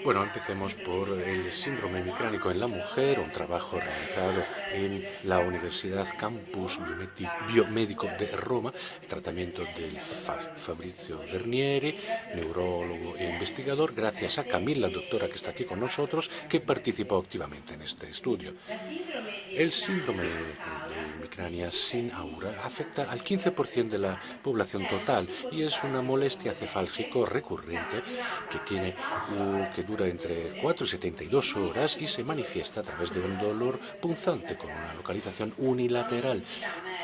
Bueno, empecemos por el síndrome hemicránico en la mujer, un trabajo realizado en la Universidad Campus Biomédico de Roma, el tratamiento del Fabrizio Vernieri, neurólogo e investigador, gracias a Camilla, doctora que está aquí con nosotros, que participó activamente en este estudio. El síndrome de hemicrania sin aura afecta al 15% de la población total y es una molestia cefálgico recurrente que dura entre 4 y 72 horas y se manifiesta a través de un dolor punzante con una localización unilateral,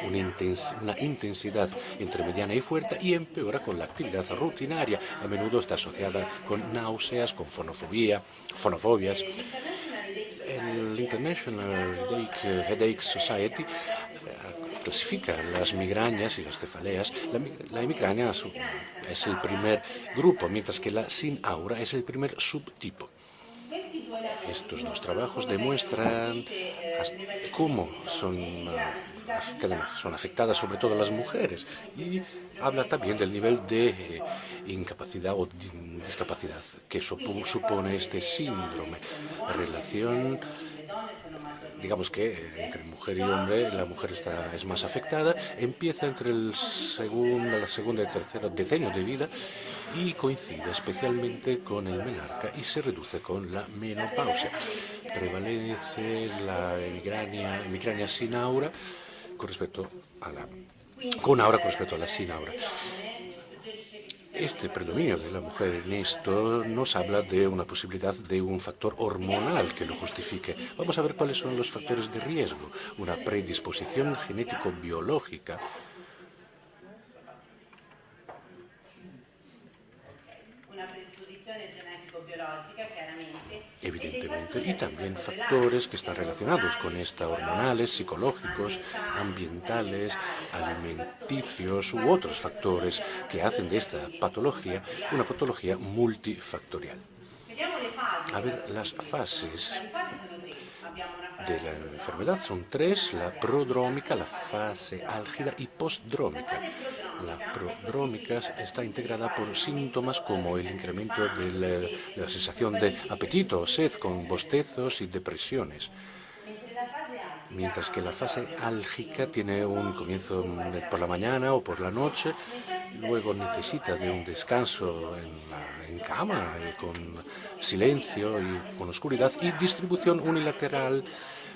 una intensidad entre mediana y fuerte y empeora con la actividad rutinaria. A menudo está asociada con náuseas, con fonofobias. El International Headache Society clasifica las migrañas y las cefaleas. La hemicrania es el primer grupo, mientras que la sin aura es el primer subtipo. Estos dos trabajos demuestran cómo las cadenas son afectadas sobre todo las mujeres y habla también del nivel de incapacidad o discapacidad que supone este síndrome. La relación, digamos que entre mujer y hombre, la mujer es más afectada, empieza entre la segunda y tercera decenio de vida y coincide especialmente con el menarca y se reduce con la menopausia. Prevalece la hemicrania sin aura con aura con respecto a la sin aura. Este predominio de la mujer en esto nos habla de una posibilidad de un factor hormonal que lo justifique. Vamos a ver cuáles son los factores de riesgo. Una predisposición genético-biológica, evidentemente, y también factores que están relacionados con esta, hormonales, psicológicos, ambientales, alimenticios u otros factores que hacen de esta patología una patología multifactorial. A ver, las fases de la enfermedad son tres: la prodrómica, la fase álgida y postdrómica. La prodrómica está integrada por síntomas como el incremento de la sensación de apetito o sed con bostezos y depresiones, mientras que la fase álgica tiene un comienzo por la mañana o por la noche, luego necesita de un descanso en cama, con silencio y con oscuridad, y distribución unilateral,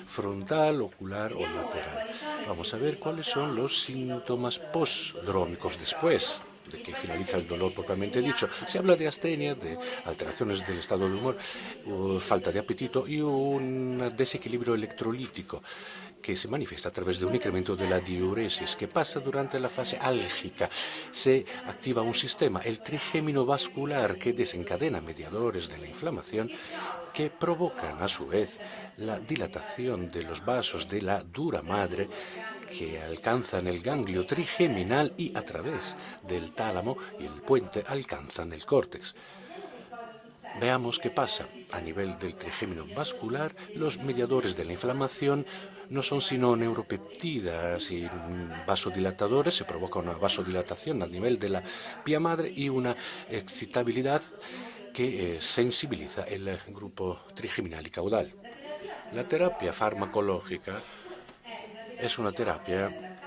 frontal, ocular o lateral. Vamos a ver cuáles son los síntomas postdrómicos después de que finaliza el dolor propiamente dicho. Se habla de astenia, de alteraciones del estado de humor, falta de apetito y un desequilibrio electrolítico que se manifiesta a través de un incremento de la diuresis. ¿Qué pasa durante la fase álgica? Se activa un sistema, el trigémino vascular, que desencadena mediadores de la inflamación que provocan a su vez la dilatación de los vasos de la dura madre que alcanzan el ganglio trigeminal y a través del tálamo y el puente alcanzan el córtex. Veamos qué pasa. A nivel del trigémino vascular, los mediadores de la inflamación no son sino neuropeptidas y vasodilatadores. Se provoca una vasodilatación a nivel de la pía madre y una excitabilidad que sensibiliza el grupo trigeminal y caudal. La terapia farmacológica es una terapia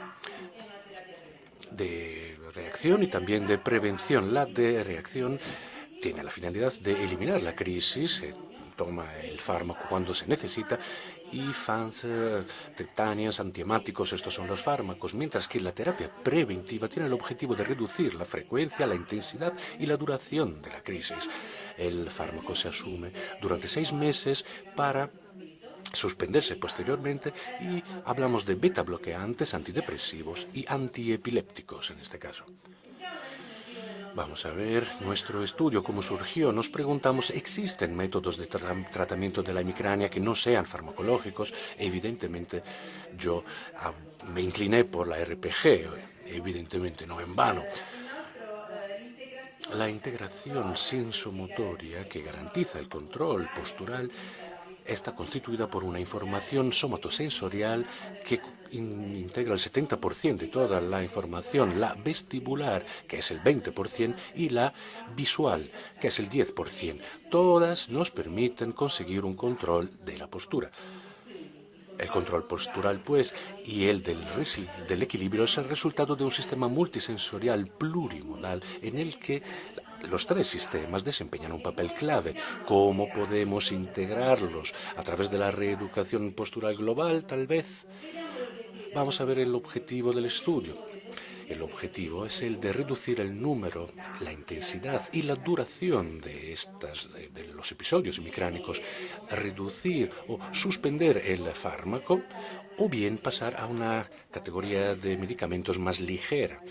de reacción y también de prevención. La de reacción tiene la finalidad de eliminar la crisis, se toma el fármaco cuando se necesita, y FANS, triptanias, antiemáticos, estos son los fármacos, mientras que la terapia preventiva tiene el objetivo de reducir la frecuencia, la intensidad y la duración de la crisis. El fármaco se asume durante 6 meses para suspenderse posteriormente y hablamos de beta bloqueantes, antidepresivos y antiepilépticos en este caso. Vamos a ver nuestro estudio, cómo surgió. Nos preguntamos, ¿existen métodos de tratamiento de la hemicrania que no sean farmacológicos? Evidentemente, yo me incliné por la RPG, evidentemente no en vano. La integración sensomotoria que garantiza el control postural está constituida por una información somatosensorial que integra el 70% de toda la información, la vestibular, que es el 20%, y la visual, que es el 10%. Todas nos permiten conseguir un control de la postura. El control postural, pues, y el del equilibrio es el resultado de un sistema multisensorial plurimodal en el que los tres sistemas desempeñan un papel clave. ¿Cómo podemos integrarlos? ¿A través de la reeducación postural global, tal vez? Vamos a ver el objetivo del estudio. El objetivo es el de reducir el número, la intensidad y la duración de los episodios hemicránicos, reducir o suspender el fármaco o bien pasar a una categoría de medicamentos más ligera.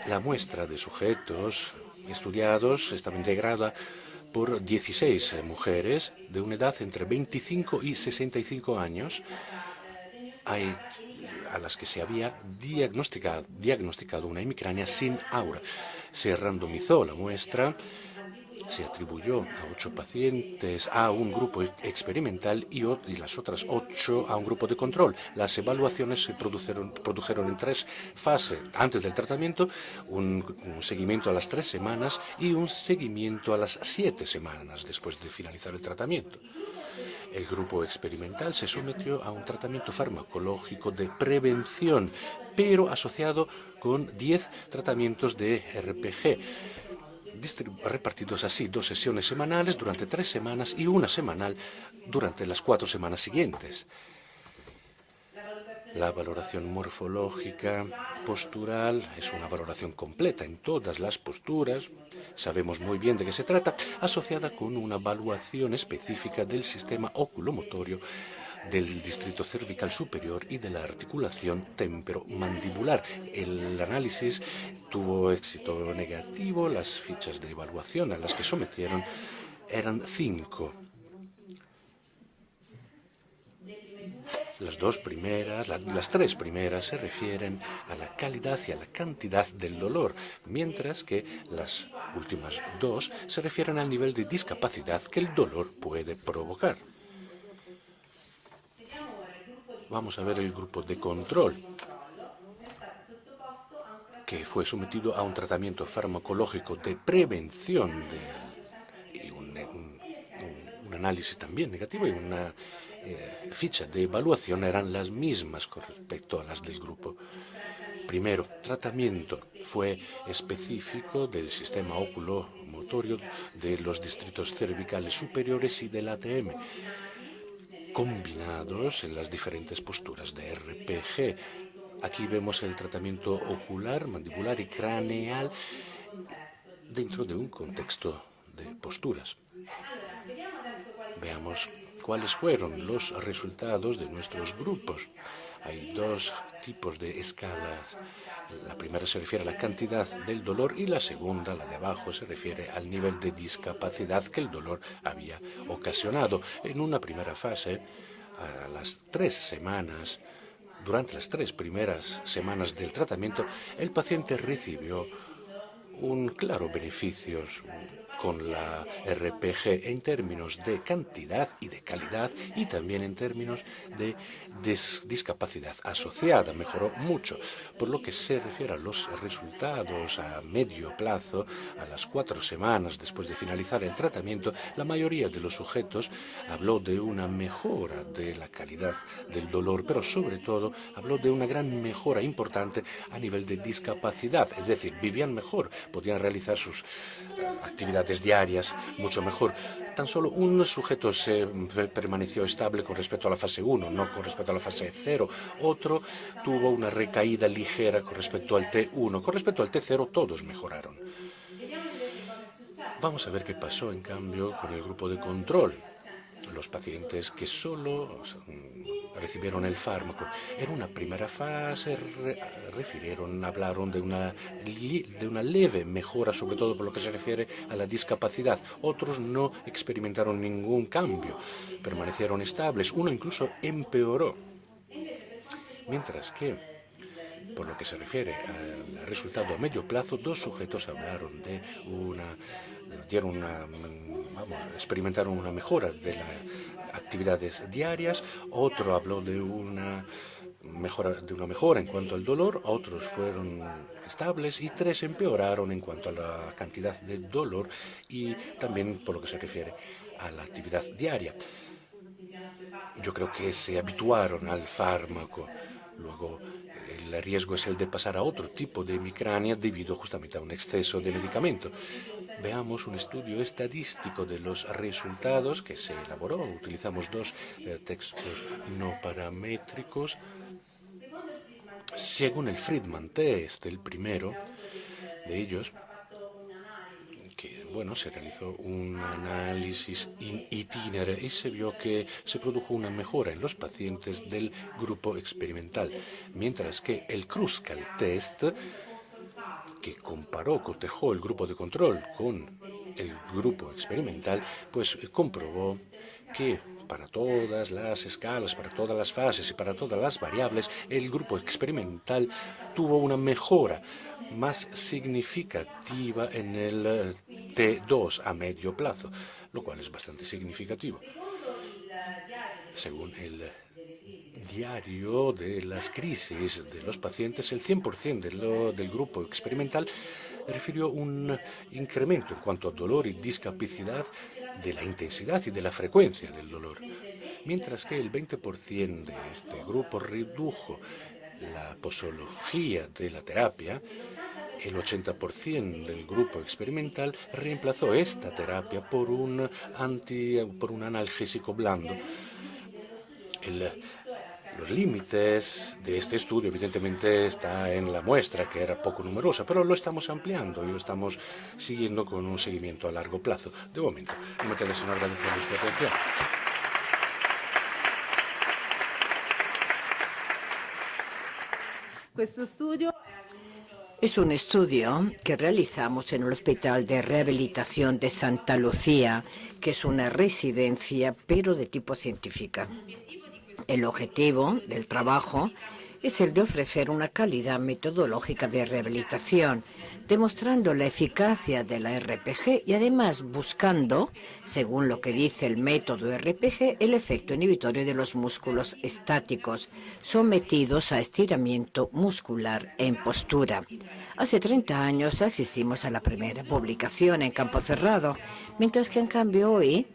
La muestra de sujetos estudiados estaba integrada por 16 mujeres de una edad entre 25 y 65 años. A las que se había diagnosticado una hemicrania sin aura. Se randomizó la muestra, se atribuyó a 8 pacientes a un grupo experimental y las otras 8 a un grupo de control. Las evaluaciones se produjeron en 3 fases. Antes del tratamiento, un seguimiento a las 3 semanas y un seguimiento a las 7 semanas después de finalizar el tratamiento. El grupo experimental se sometió a un tratamiento farmacológico de prevención, pero asociado con 10 tratamientos de RPG, repartidos así: 2 sesiones semanales durante 3 semanas y una semanal durante las 4 semanas siguientes. La valoración morfológica postural es una valoración completa en todas las posturas, sabemos muy bien de qué se trata, asociada con una evaluación específica del sistema oculomotorio, del distrito cervical superior y de la articulación temporomandibular. El análisis tuvo éxito negativo, las fichas de evaluación a las que sometieron eran 5. Las 3 primeras se refieren a la calidad y a la cantidad del dolor, mientras que las últimas 2 se refieren al nivel de discapacidad que el dolor puede provocar. Vamos a ver el grupo de control, que fue sometido a un tratamiento farmacológico de prevención y un análisis también negativo y una ficha de evaluación eran las mismas con respecto a las del grupo. Primero, tratamiento fue específico del sistema oculomotorio, de los distritos cervicales superiores y del ATM, combinados en las diferentes posturas de RPG. Aquí vemos el tratamiento ocular, mandibular y craneal dentro de un contexto de posturas. Veamos cuáles fueron los resultados de nuestros grupos. Hay 2 tipos de escalas. La primera se refiere a la cantidad del dolor y la segunda, la de abajo, se refiere al nivel de discapacidad que el dolor había ocasionado. En una primera fase, a las 3 semanas, durante las 3 primeras semanas del tratamiento, el paciente recibió un claro beneficio con la RPG en términos de cantidad y de calidad y también en términos de discapacidad asociada. Mejoró mucho. Por lo que se refiere a los resultados a medio plazo, a las 4 semanas después de finalizar el tratamiento, la mayoría de los sujetos habló de una mejora de la calidad del dolor, pero sobre todo habló de una gran mejora importante a nivel de discapacidad, es decir, vivían mejor, podían realizar sus actividades diarias mucho mejor. Tan solo un sujeto permaneció estable con respecto a la fase 1, no con respecto a la fase 0. Otro tuvo una recaída ligera con respecto al T1. Con respecto al T0, todos mejoraron. Vamos a ver qué pasó, en cambio, con el grupo de control. Los pacientes que solo recibieron el fármaco. En una primera fase hablaron de una leve mejora, sobre todo por lo que se refiere a la discapacidad. Otros no experimentaron ningún cambio, permanecieron estables, uno incluso empeoró. Mientras que, por lo que se refiere al resultado a medio plazo, 2 sujetos hablaron de una experimentaron una mejora de las actividades diarias, otro habló de una mejora en cuanto al dolor, otros fueron estables y 3 empeoraron en cuanto a la cantidad de dolor y también por lo que se refiere a la actividad diaria. Yo creo que se habituaron al fármaco. Luego, el riesgo es el de pasar a otro tipo de hemicrania debido justamente a un exceso de medicamento. Veamos un estudio estadístico de los resultados que se elaboró. Utilizamos 2 textos no paramétricos. Según el Friedman Test, el primero de ellos, que se realizó un análisis in itinere y se vio que se produjo una mejora en los pacientes del grupo experimental, mientras que el Kruskal Test, que cotejó el grupo de control con el grupo experimental, pues comprobó que para todas las escalas, para todas las fases y para todas las variables, el grupo experimental tuvo una mejora más significativa en el T2 a medio plazo, lo cual es bastante significativo. Según el diario de las crisis de los pacientes, el 100% del grupo experimental refirió un incremento en cuanto a dolor y discapacidad de la intensidad y de la frecuencia del dolor, mientras que el 20% de este grupo redujo la posología de la terapia. El 80% del grupo experimental reemplazó esta terapia por un analgésico blando. Los límites de este estudio, evidentemente, está en la muestra, que era poco numerosa, pero lo estamos ampliando y lo estamos siguiendo con un seguimiento a largo plazo. De momento, me queda sin agradecerle su atención. Es un estudio que realizamos en el Hospital de Rehabilitación de Santa Lucía, que es una residencia, pero de tipo científica. El objetivo del trabajo es el de ofrecer una calidad metodológica de rehabilitación, demostrando la eficacia de la RPG y además buscando, según lo que dice el método RPG, el efecto inhibitorio de los músculos estáticos sometidos a estiramiento muscular en postura. Hace 30 años asistimos a la primera publicación en campo cerrado, mientras que en cambio hoy,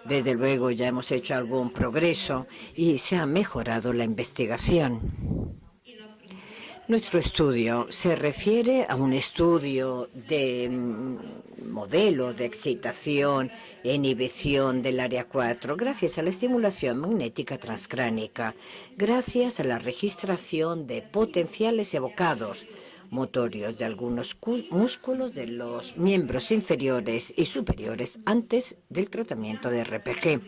desde luego, ya hemos hecho algún progreso y se ha mejorado la investigación. Nuestro estudio se refiere a un estudio de modelo de excitación e inhibición del área 4 gracias a la estimulación magnética transcránica, gracias a la registración de potenciales evocados motorios de algunos músculos de los miembros inferiores y superiores antes del tratamiento de RPG.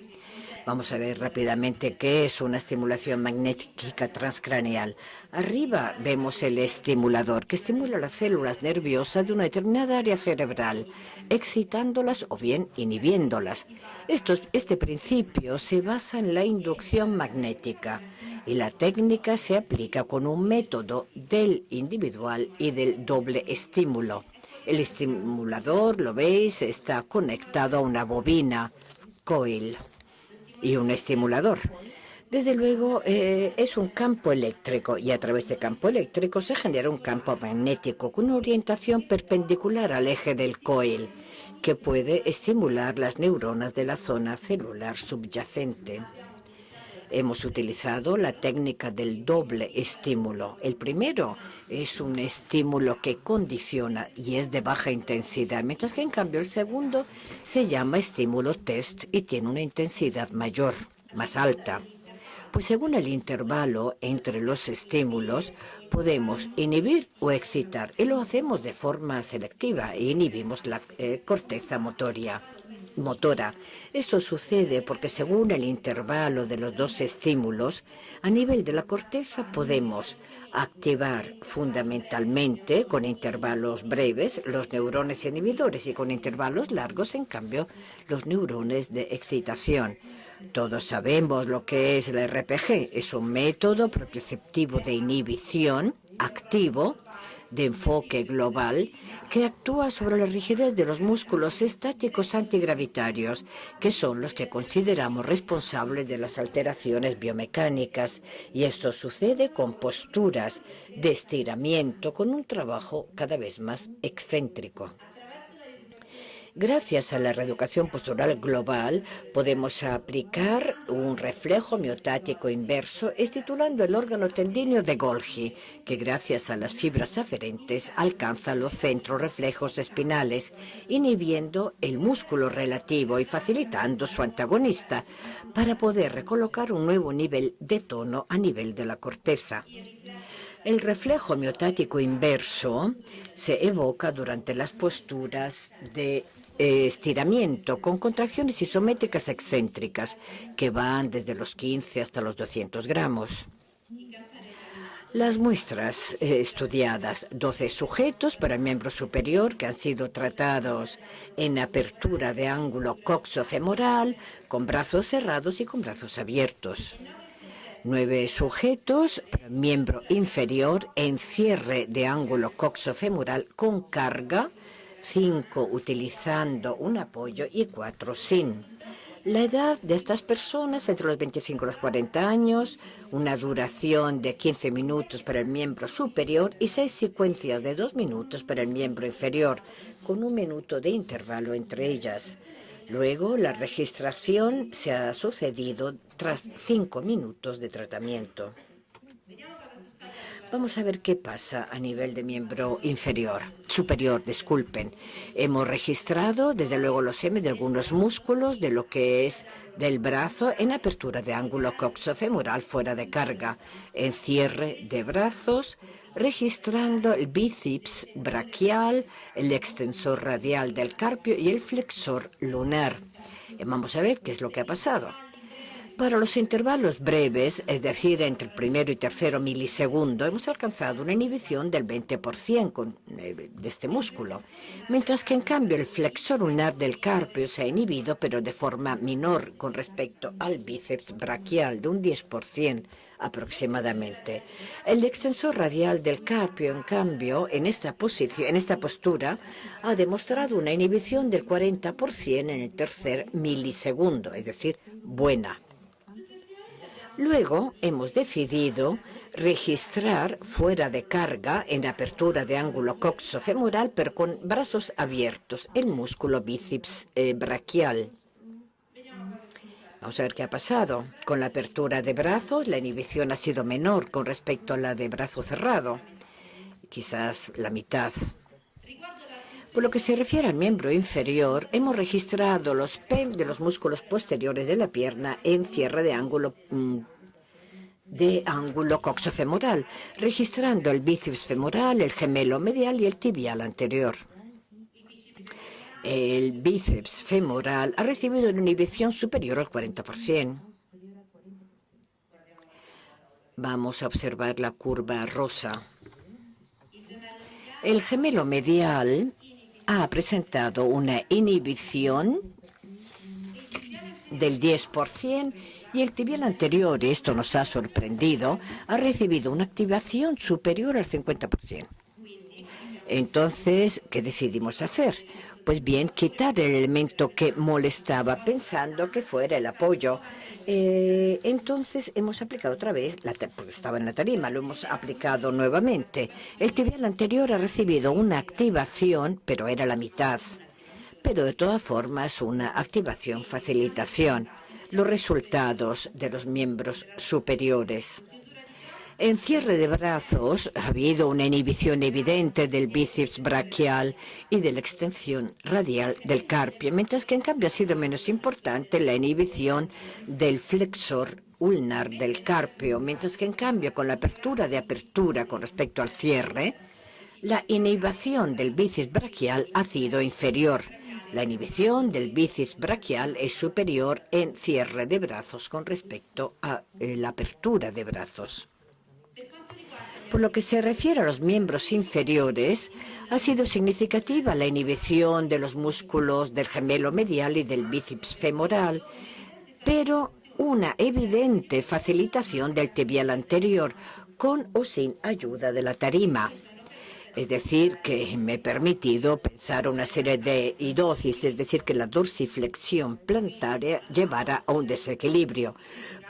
Vamos a ver rápidamente qué es una estimulación magnética transcraneal. Arriba vemos el estimulador, que estimula las células nerviosas de una determinada área cerebral, excitándolas o bien inhibiéndolas. Este principio se basa en la inducción magnética y la técnica se aplica con un método del individual y del doble estímulo. El estimulador, lo veis, está conectado a una bobina coil y un estimulador. Desde luego, es un campo eléctrico y a través de campo eléctrico se genera un campo magnético con una orientación perpendicular al eje del coil que puede estimular las neuronas de la zona celular subyacente. Hemos utilizado la técnica del doble estímulo. El primero es un estímulo que condiciona y es de baja intensidad, mientras que en cambio el segundo se llama estímulo test y tiene una intensidad mayor, más alta. Pues según el intervalo entre los estímulos, podemos inhibir o excitar, y lo hacemos de forma selectiva, e inhibimos la corteza motora. Eso sucede porque según el intervalo de los dos estímulos, a nivel de la corteza podemos activar fundamentalmente con intervalos breves los neurones inhibidores y con intervalos largos, en cambio, los neurones de excitación. Todos sabemos lo que es el RPG. Es un método propioceptivo de inhibición activo de enfoque global que actúa sobre la rigidez de los músculos estáticos antigravitarios, que son los que consideramos responsables de las alteraciones biomecánicas. Y esto sucede con posturas de estiramiento, con un trabajo cada vez más excéntrico. Gracias a la reeducación postural global, podemos aplicar un reflejo miotático inverso, estimulando el órgano tendíneo de Golgi, que gracias a las fibras aferentes alcanza los centros reflejos espinales, inhibiendo el músculo relativo y facilitando su antagonista, para poder recolocar un nuevo nivel de tono a nivel de la corteza. El reflejo miotático inverso se evoca durante las posturas de estiramiento con contracciones isométricas excéntricas que van desde los 15 hasta los 200 gramos. Las muestras estudiadas, 12 sujetos para el miembro superior que han sido tratados en apertura de ángulo coxofemoral, con brazos cerrados y con brazos abiertos. 9 sujetos para el miembro inferior en cierre de ángulo coxofemoral con carga, 5 utilizando un apoyo y 4 sin. La edad de estas personas entre los 25 y los 40 años, una duración de 15 minutos para el miembro superior y 6 secuencias de 2 minutos para el miembro inferior, con 1 minuto de intervalo entre ellas. Luego, la registración se ha sucedido tras 5 minutos de tratamiento. Vamos a ver qué pasa a nivel de miembro superior. Hemos registrado, desde luego, los M de algunos músculos de lo que es del brazo en apertura de ángulo coxofemoral fuera de carga, en cierre de brazos, registrando el bíceps braquial, el extensor radial del carpio y el flexor lunar. Vamos a ver qué es lo que ha pasado. Para los intervalos breves, es decir, entre el primero y tercero milisegundo, hemos alcanzado una inhibición del 20% de este músculo, mientras que en cambio el flexor lunar del carpio se ha inhibido, pero de forma menor con respecto al bíceps braquial, de un 10% aproximadamente. El extensor radial del carpio, en cambio, en esta postura, ha demostrado una inhibición del 40% en el tercer milisegundo, es decir, buena. Luego hemos decidido registrar fuera de carga, en apertura de ángulo coxofemoral, pero con brazos abiertos, el músculo bíceps braquial. Vamos a ver qué ha pasado. Con la apertura de brazos, la inhibición ha sido menor con respecto a la de brazo cerrado, quizás la mitad. Por lo que se refiere al miembro inferior, hemos registrado los PEM de los músculos posteriores de la pierna en cierre de ángulo coxofemoral, registrando el bíceps femoral, el gemelo medial y el tibial anterior. El bíceps femoral ha recibido una inhibición superior al 40%. Vamos a observar la curva rosa. El gemelo medial ha presentado una inhibición del 10% y el tibial anterior, y esto nos ha sorprendido, ha recibido una activación superior al 50%. Entonces, ¿qué decidimos hacer? Pues bien, quitar el elemento que molestaba, pensando que fuera el apoyo. Entonces hemos aplicado otra vez, porque estaba en la tarima, lo hemos aplicado nuevamente. El tibial anterior ha recibido una activación, pero era la mitad. Pero de todas formas, una activación, facilitación. Los resultados de los miembros superiores. En cierre de brazos ha habido una inhibición evidente del bíceps braquial y de la extensión radial del carpio, mientras que en cambio ha sido menos importante la inhibición del flexor ulnar del carpio, mientras que en cambio con la apertura con respecto al cierre, la inhibición del bíceps braquial ha sido inferior. La inhibición del bíceps braquial es superior en cierre de brazos con respecto a la apertura de brazos. Por lo que se refiere a los miembros inferiores, ha sido significativa la inhibición de los músculos del gemelo medial y del bíceps femoral, pero una evidente facilitación del tibial anterior, con o sin ayuda de la tarima. Es decir, que me he permitido pensar una serie de hipótesis, es decir, que la dorsiflexión plantaria llevará a un desequilibrio.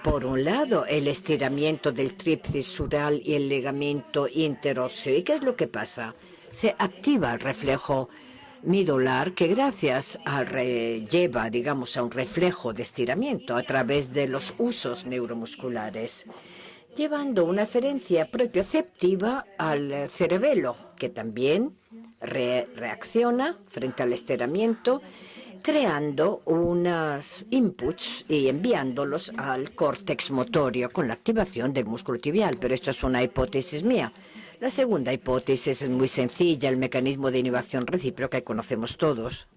Por un lado, el estiramiento del tríceps sural y el ligamento interóseo. ¿Y qué es lo que pasa? Se activa el reflejo medular que gracias lleva, digamos, a un reflejo de estiramiento a través de los usos neuromusculares, llevando una aferencia propioceptiva al cerebelo, que también reacciona frente al estiramiento, creando unos inputs y enviándolos al córtex motorio con la activación del músculo tibial. Pero esto es una hipótesis mía. La segunda hipótesis es muy sencilla, el mecanismo de inhibición recíproca que conocemos todos.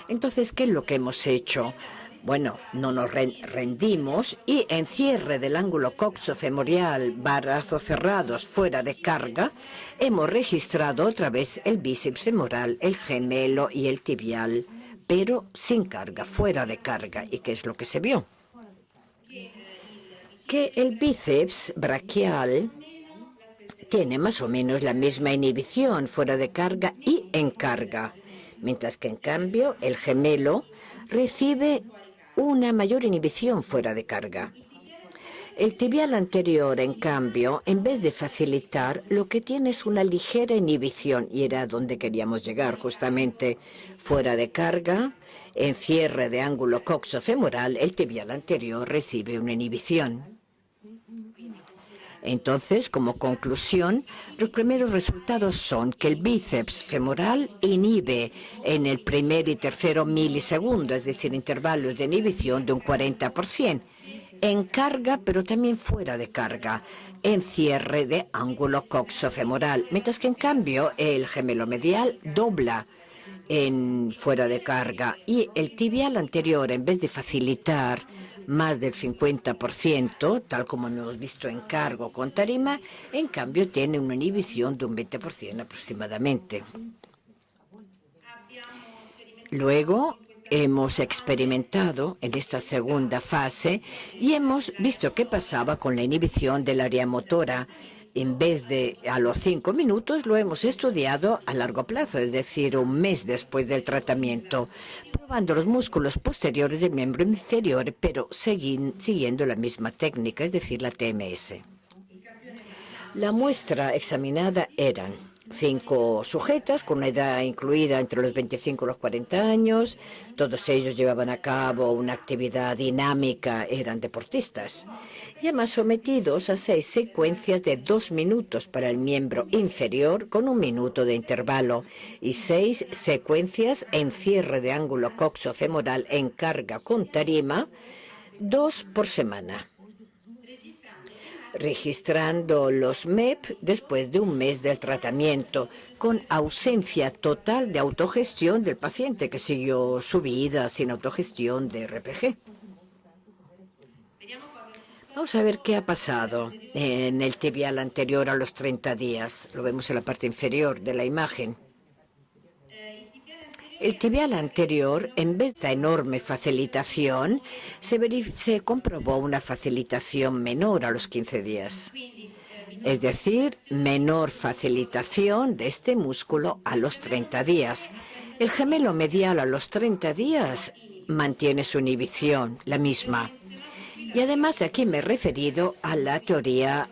Entonces, ¿qué es lo que hemos hecho? Bueno, no nos rendimos y en cierre del ángulo coxofemoral, brazos cerrados fuera de carga, hemos registrado otra vez el bíceps femoral, el gemelo y el tibial, pero sin carga, fuera de carga. ¿Y qué es lo que se vio? Que el bíceps braquial tiene más o menos la misma inhibición fuera de carga y en carga, mientras que en cambio el gemelo recibe una mayor inhibición fuera de carga. El tibial anterior, en cambio, en vez de facilitar, lo que tiene es una ligera inhibición, y era donde queríamos llegar, justamente fuera de carga, en cierre de ángulo coxofemoral, el tibial anterior recibe una inhibición. Entonces, como conclusión, los primeros resultados son que el bíceps femoral inhibe en el primer y tercero milisegundo, es decir, intervalos de inhibición de un 40%, en carga, pero también fuera de carga, en cierre de ángulo coxofemoral, mientras que en cambio el gemelo medial dobla en fuera de carga y el tibial anterior, en vez de facilitar más del 50%, tal como hemos visto en cargo con tarima, en cambio tiene una inhibición de un 20% aproximadamente. Luego hemos experimentado en esta segunda fase y hemos visto qué pasaba con la inhibición del área motora. En vez de a los 5 minutos, lo hemos estudiado a largo plazo, es decir, un mes después del tratamiento, probando los músculos posteriores del miembro inferior, pero siguiendo la misma técnica, es decir, la TMS. La muestra examinada eran 5 sujetas con una edad incluida entre los 25 y los 40 años. Todos ellos llevaban a cabo una actividad dinámica, eran deportistas. Y además sometidos a 6 secuencias de 2 minutos para el miembro inferior con 1 minuto de intervalo y 6 secuencias en cierre de ángulo coxofemoral en carga con tarima, 2 por semana, registrando los MEP después de un mes del tratamiento, con ausencia total de autogestión del paciente que siguió su vida sin autogestión de RPG. Vamos a ver qué ha pasado en el tibial anterior a los 30 días. Lo vemos en la parte inferior de la imagen. El tibial anterior, en vez de enorme facilitación, se comprobó una facilitación menor a los 15 días. Es decir, menor facilitación de este músculo a los 30 días. El gemelo medial a los 30 días mantiene su inhibición, la misma. Y además aquí me he referido a la teoría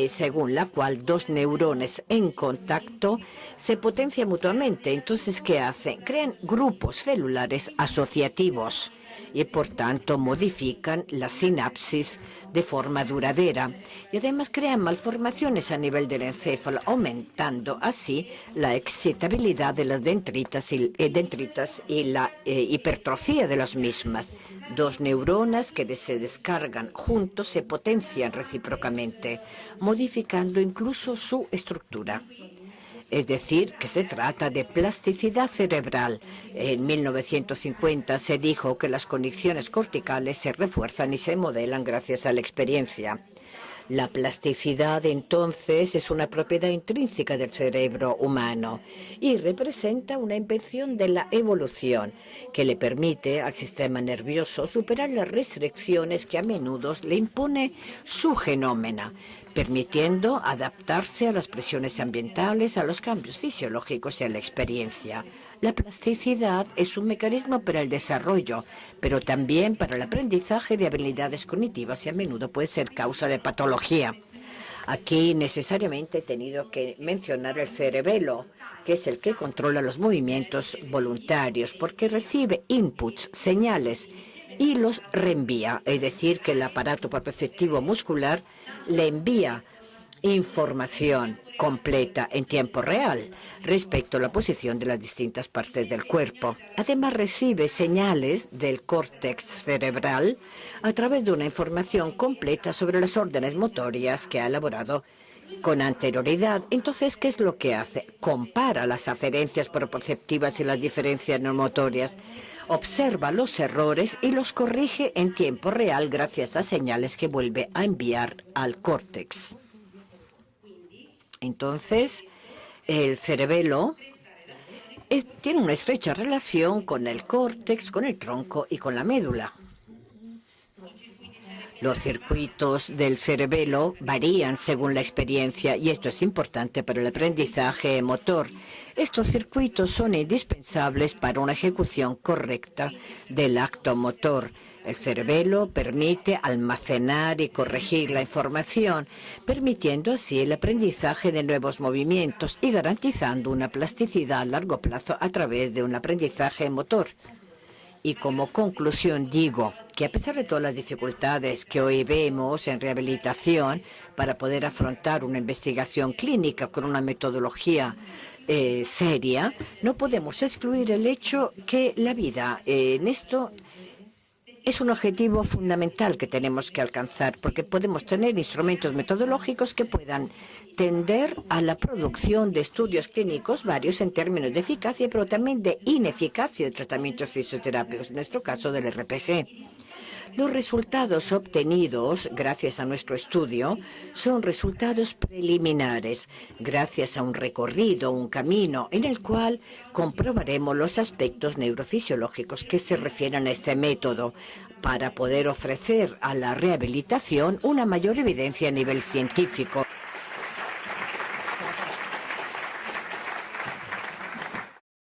según la cual 2 neurones en contacto se potencian mutuamente. Entonces, ¿qué hacen? Crean grupos celulares asociativos y, por tanto, modifican la sinapsis de forma duradera. Y además crean malformaciones a nivel del encéfalo, aumentando así la excitabilidad de las dendritas y la hipertrofia de las mismas. 2 neuronas que se descargan juntos se potencian recíprocamente, modificando incluso su estructura. Es decir, que se trata de plasticidad cerebral. En 1950 se dijo que las conexiones corticales se refuerzan y se modelan gracias a la experiencia. La plasticidad, entonces, es una propiedad intrínseca del cerebro humano y representa una invención de la evolución que le permite al sistema nervioso superar las restricciones que a menudo le impone su genoma. permitiendo adaptarse a las presiones ambientales, a los cambios fisiológicos y a la experiencia. La plasticidad es un mecanismo para el desarrollo, pero también para el aprendizaje de habilidades cognitivas y a menudo puede ser causa de patología. Aquí necesariamente he tenido que mencionar el cerebelo, que es el que controla los movimientos voluntarios, porque recibe inputs, señales, y los reenvía. Es decir, que el aparato perceptivo muscular le envía información completa en tiempo real respecto a la posición de las distintas partes del cuerpo. Además, recibe señales del córtex cerebral a través de una información completa sobre las órdenes motorias que ha elaborado con anterioridad. Entonces, ¿qué es lo que hace? Compara las aferencias proprioceptivas y las diferencias neuromotorias, observa los errores y los corrige en tiempo real gracias a señales que vuelve a enviar al córtex. Entonces, el cerebelo tiene una estrecha relación con el córtex, con el tronco y con la médula. Los circuitos del cerebelo varían según la experiencia y esto es importante para el aprendizaje motor. Estos circuitos son indispensables para una ejecución correcta del acto motor. El cerebelo permite almacenar y corregir la información, permitiendo así el aprendizaje de nuevos movimientos y garantizando una plasticidad a largo plazo a través de un aprendizaje motor. Y como conclusión digo que a pesar de todas las dificultades que hoy vemos en rehabilitación para poder afrontar una investigación clínica con una metodología seria, no podemos excluir el hecho que la vida en esto es un objetivo fundamental que tenemos que alcanzar, porque podemos tener instrumentos metodológicos que puedan tender a la producción de estudios clínicos varios en términos de eficacia, pero también de ineficacia de tratamientos fisioterápicos, en nuestro caso del RPG. Los resultados obtenidos gracias a nuestro estudio son resultados preliminares, gracias a un recorrido, un camino en el cual comprobaremos los aspectos neurofisiológicos que se refieren a este método para poder ofrecer a la rehabilitación una mayor evidencia a nivel científico.